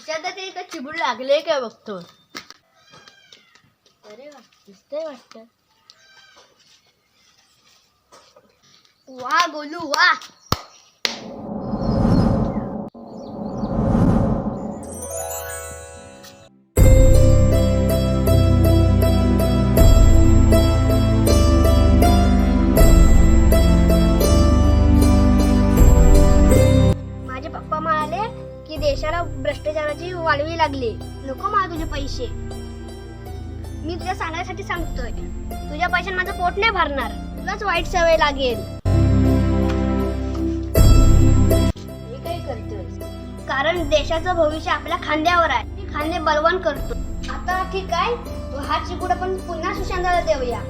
खिशात ते का चिबूड लागले काय बघतो. अरे वा, दिसतंय वाटतं. वा गोलू वा. माझे पप्पा म्हणाले की देशाला भ्रष्टाचाराची वाळवी लागली. नको मला तुझे पैसे. मी तुला सांगण्यासाठी सांगतोय, तुझ्या पैशाने माझं पोट नाही भरणार. तुलाच वाईट सवय लागेल. हे काय करतोय? कारण देशाचं भविष्य आपल्या खांद्यावर आहे. खांदे बलवान करतो. आता ठीक आहे, हा चिकूड आपण पुन्हा सुशांतला देऊया.